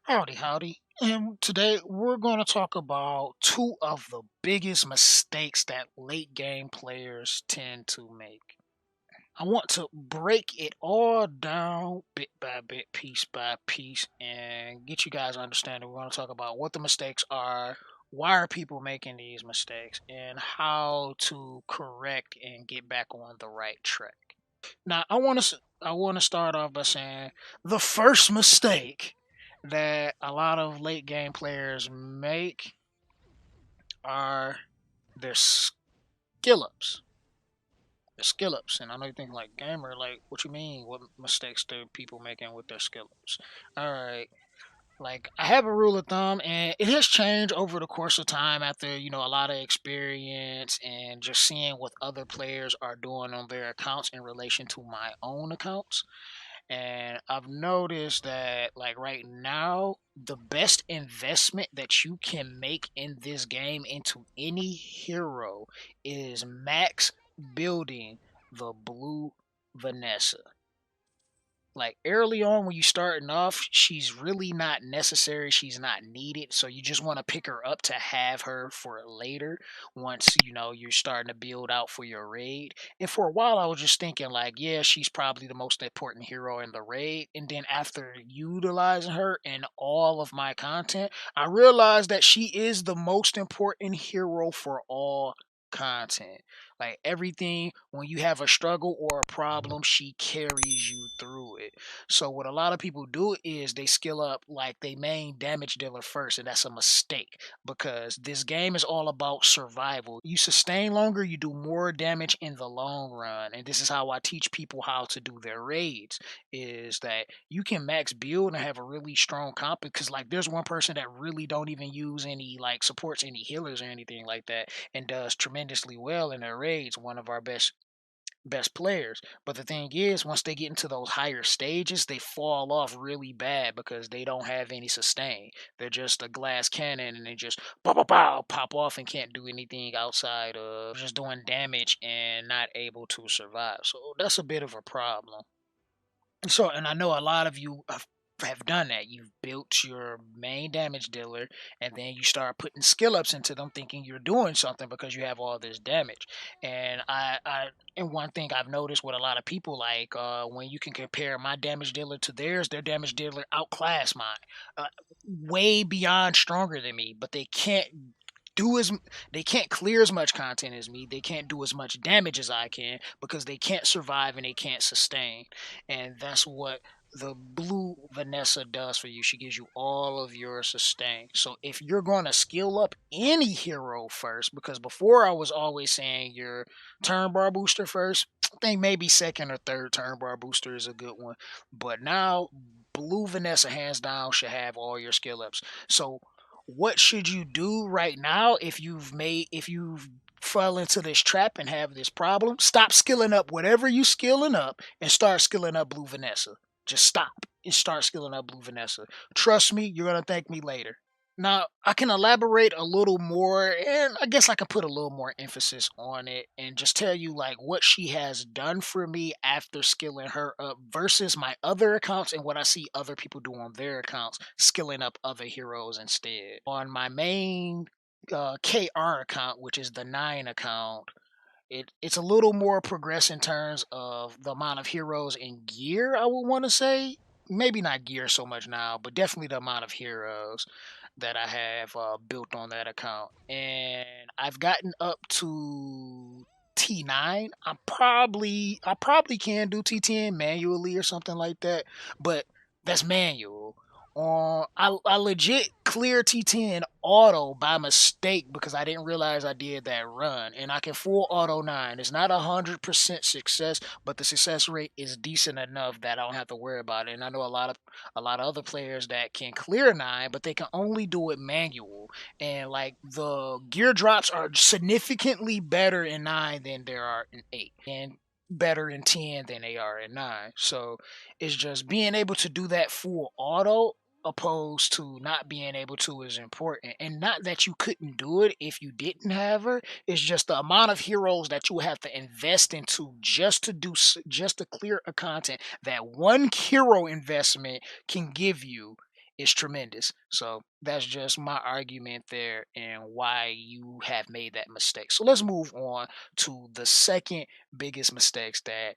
Howdy, howdy. And today we're going to talk about two of the biggest mistakes that late game players tend to make. I want to break it all down bit by bit, piece by piece, and get you guys understanding. We're going to talk about what the mistakes are, why are people making these mistakes, and how to correct and get back on the right track. Now, I want to start off by saying the first mistake that a lot of late game players make are their skill ups. Their skill ups, and I know you think like gamer, like what you mean? What mistakes do people making with their skill ups? All right, like I have a rule of thumb, and it has changed over the course of time after a lot of experience and just seeing what other players are doing on their accounts in relation to my own accounts. And I've noticed that, like right now, the best investment that you can make in this game into any hero is max building the blue Vanessa. Like early on when you starting off, she's really not necessary. She's not needed. So you just want to pick her up to have her for later once you're starting to build out for your raid. And for a while I was just thinking like, yeah, she's probably the most important hero in the raid. And then after utilizing her in all of my content, I realized that she is the most important hero for all content. Like everything, when you have a struggle or a problem, she carries you through it. So what a lot of people do is they skill up like they main damage dealer first, and that's a mistake because this game is all about survival. You sustain longer, you do more damage in the long run, and this is how I teach people how to do their raids. Is that you can max build and have a really strong comp because like there's one person that really don't even use any like supports any healers or anything like that and does tremendously well in their raids, one of our best players. But the thing is, once they get into those higher stages, they fall off really bad because they don't have any sustain. They're just a glass cannon and they just pow, pow, pow, pop off and can't do anything outside of just doing damage and not able to survive. So that's a bit of a problem. So, and I know a lot of you have done that. You've built your main damage dealer, and then you start putting skill ups into them, thinking you're doing something because you have all this damage. And one thing I've noticed with a lot of people, like when you can compare my damage dealer to theirs, their damage dealer outclass mine, uh, way beyond stronger than me, but do as they can't clear as much content as me. They can't do as much damage as I can because they can't survive and they can't sustain. And that's what the blue Vanessa does for you. She gives you all of your sustain. So if you're going to skill up any hero first, because before I was always saying your turn bar booster first, I think maybe second or third turn bar booster is a good one. But now blue Vanessa hands down should have all your skill ups. So what should you do right now if you've fell into this trap and have this problem? Stop skilling up whatever you skilling up and start skilling up blue Vanessa. Just stop and start skilling up blue Vanessa. Trust me, you're gonna thank me later. Now, I can elaborate a little more, and I guess I can put a little more emphasis on it and just tell you like what she has done for me after skilling her up versus my other accounts and what I see other people do on their accounts, skilling up other heroes instead. On my main KR account, which is the 9 account, it's a little more progress in terms of the amount of heroes and gear, I would want to say. Maybe not gear so much now, but definitely the amount of heroes that I have built on that account. And I've gotten up to T9. I probably can do T10 manually or something like that, but that's manual. I legit clear T10 auto by mistake because I didn't realize I did that run, and I can full auto 9. It's not 100% success, but the success rate is decent enough that I don't have to worry about it. And I know a lot of other players that can clear 9, but they can only do it manual. And like the gear drops are significantly better in 9 than there are in 8, and better in 10 than they are in 9. So it's just being able to do that full auto opposed to not being able to is important. And not that you couldn't do it if you didn't have her, it's just the amount of heroes that you have to invest into just to clear a content that one hero investment can give you is tremendous. So that's just my argument there and why you have made that mistake. So let's move on to the second biggest mistakes that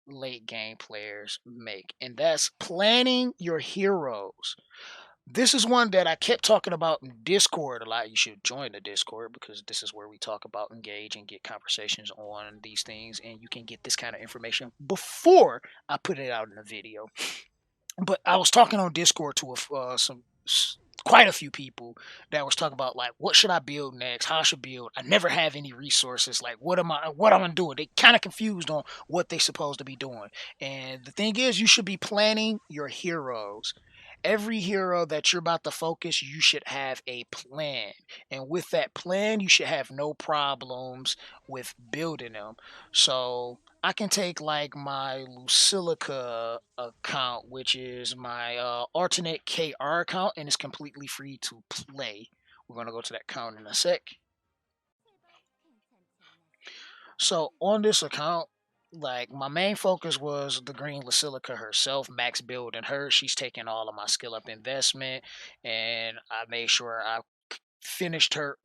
late game players make, and that's planning your heroes. This is one that I kept talking about in Discord a lot. You should join the Discord because this is where we talk about, engage, and get conversations on these things, and you can get this kind of information before I put it out in a video. But I was talking on Discord to quite a few people that was talking about like what should I build next, how I should build. I never have any resources. Like what am I doing? They kind of confused on what they supposed to be doing. And the thing is, you should be planning your heroes. Every hero that you're about to focus, you should have a plan. And with that plan, you should have no problems with building them. So I can take like my Lucilica account, which is my alternate KR account, and it's completely free to play. We're going to go to that account in a sec. So on this account, like my main focus was the green Lucilica herself, max building her. She's taking all of my skill up investment, and I made sure I finished her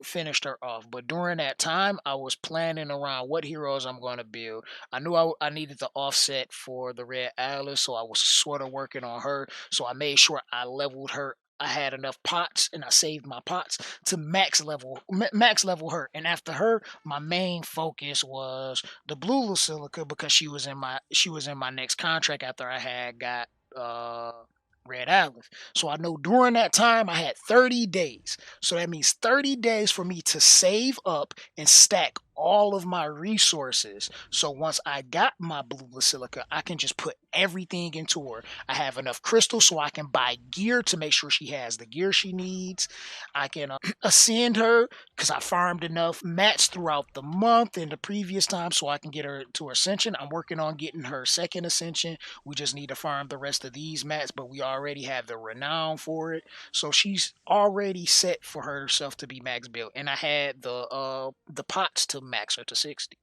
off. But during that time, I was planning around what heroes I'm going to build. I knew I needed the offset for the Red Atlas, so I was sort of working on her. So I made sure I leveled her. I had enough pots, and I saved my pots to max level her. And after her, my main focus was the blue Lucilica because she was in my next contract after I had got Red Atlas. So I know during that time I had 30 days. So that means 30 days for me to save up and stack all of my resources. So once I got my blue Basilica, I can just put everything into her. I have enough crystals so I can buy gear to make sure she has the gear she needs. I can ascend her because I farmed enough mats throughout the month and the previous time so I can get her to ascension. I'm working on getting her second ascension. We just need to farm the rest of these mats, but we already have the renown for it. So she's already set for herself to be max built. And I had the pots to max her to 60.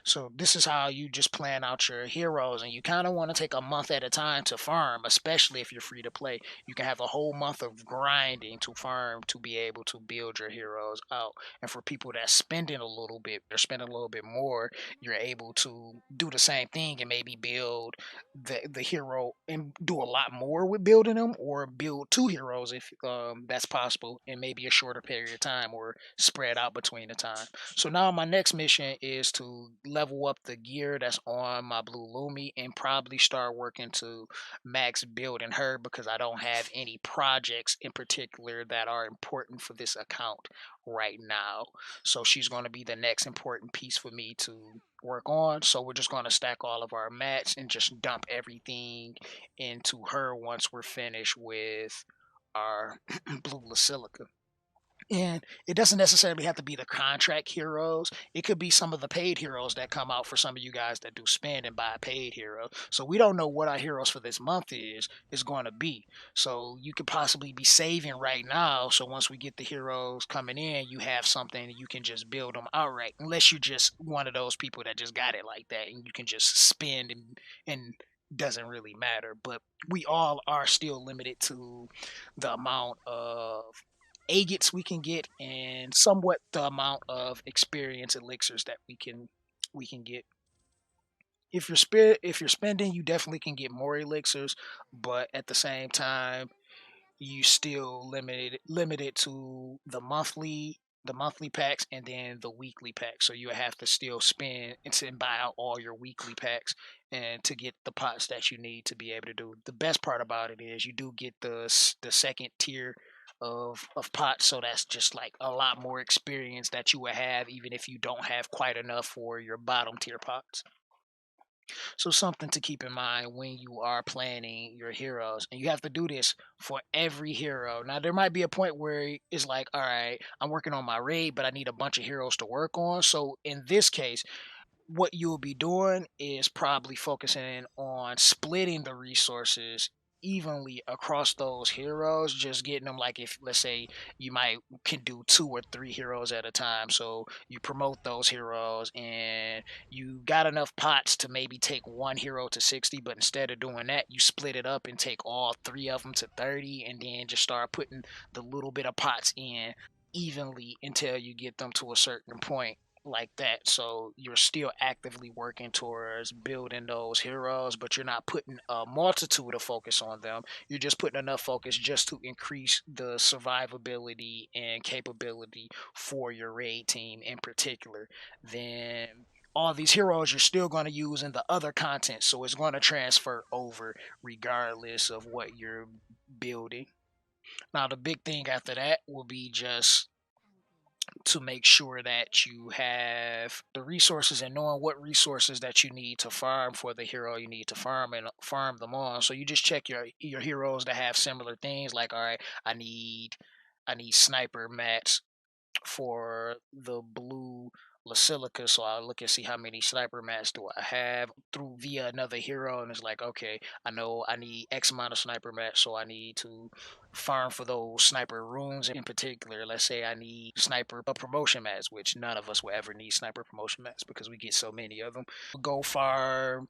So this is how you just plan out your heroes, and you kind of want to take a month at a time to farm, especially if you're free to play. You can have a whole month of grinding to farm to be able to build your heroes out. And for people that's spending a little bit, they're spending a little bit more, you're able to do the same thing and maybe build the hero and do a lot more with building them, or build two heroes if that's possible in maybe a shorter period of time or spread out between the time. So now my next mission is to level up the gear that's on my blue Lumi and probably start working to max building her because I don't have any projects in particular that are important for this account right now. So she's going to be the next important piece for me to work on. So we're just going to stack all of our mats and just dump everything into her once we're finished with our blue Basilica. And it doesn't necessarily have to be the contract heroes. It could be some of the paid heroes that come out for some of you guys that do spend and buy a paid hero. So we don't know what our heroes for this month is going to be. So you could possibly be saving right now. So once we get the heroes coming in, you have something and you can just build them outright. Unless you're just one of those people that just got it like that and you can just spend and doesn't really matter. But we all are still limited to the amount of agates we can get and somewhat the amount of experience elixirs that we can get. If you're spending, you definitely can get more elixirs, but at the same time you still limited to the monthly packs and then the weekly packs. So you have to still spend and buy out all your weekly packs and to get the pots that you need to be able to do. The best part about it is you do get the second tier of pots, so that's just like a lot more experience that you will have even if you don't have quite enough for your bottom tier pots. So something to keep in mind when you are planning your heroes, and you have to do this for every hero. Now there might be a point where it's like, all right, I'm working on my raid, but I need a bunch of heroes to work on. So in this case, what you'll be doing is probably focusing on splitting the resources evenly across those heroes, just getting them like, if let's say you might can do 2 or 3 heroes at a time. So you promote those heroes and you got enough pots to maybe take one hero to 60, but instead of doing that, you split it up and take all three of them to 30, and then just start putting the little bit of pots in evenly until you get them to a certain point like that. So you're still actively working towards building those heroes, but you're not putting a multitude of focus on them. You're just putting enough focus just to increase the survivability and capability for your raid team in particular. Then all these heroes you're still going to use in the other content, so it's going to transfer over regardless of what you're building. Now the big thing after that will be just to make sure that you have the resources and knowing what resources that you need to farm for the hero you need to farm and farm them on. So you just check your heroes that have similar things, like, all right, I need sniper mats for the blue Basilica, so I'll look and see how many sniper mats do I have through via another hero, and it's like, okay, I know I need X amount of sniper mats, so I need to farm for those sniper runes in particular. Let's say I need sniper promotion mats, which none of us will ever need sniper promotion mats because we get so many of them. Go farm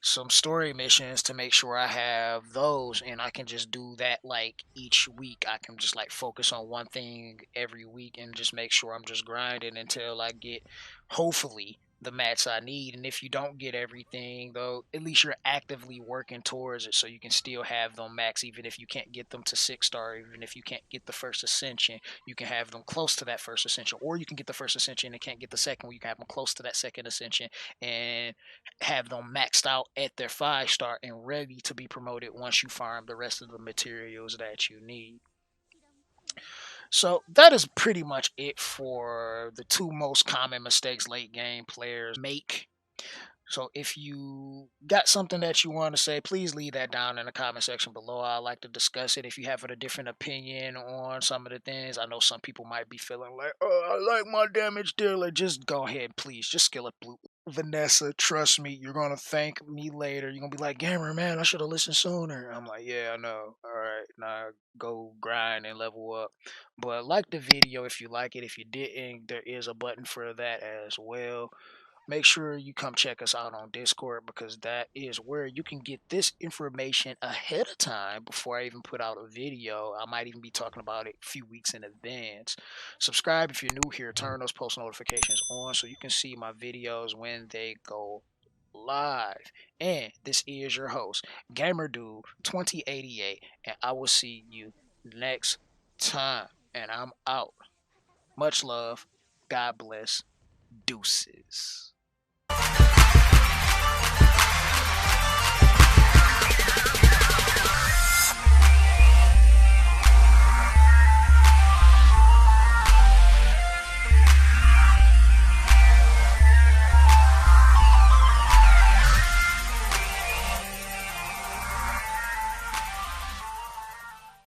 some story missions to make sure I have those, and I can just do that like each week. I can just like focus on one thing every week and just make sure I'm just grinding until I get, hopefully, the mats I need. And if you don't get everything though, at least you're actively working towards it, so you can still have them max. Even if you can't get them to 6 star, even if you can't get the first ascension, you can have them close to that first ascension. Or you can get the first ascension and can't get the second one, you can have them close to that second ascension and have them maxed out at their 5 star and ready to be promoted once you farm the rest of the materials that you need. So that is pretty much it for the two most common mistakes late game players make. So if you got something that you want to say, please leave that down in the comment section below. I'd like to discuss it. If you have a different opinion on some of the things, I know some people might be feeling like, oh, I like my damage dealer. Just go ahead, please. Just skill it, blue. Vanessa, trust me, you're gonna thank me later. You're gonna be like, Gamer, man, I should have listened sooner. I'm like, yeah, I know. All right, now go grind and level up. But like the video if you like it. If you didn't, there is a button for that as well. Make sure you come check us out on Discord, because that is where you can get this information ahead of time before I even put out a video. I might even be talking about it a few weeks in advance. Subscribe if you're new here. Turn those post notifications on so you can see my videos when they go live. And this is your host, Gamer Dude 2088, and I will see you next time. And I'm out. Much love. God bless. Deuces.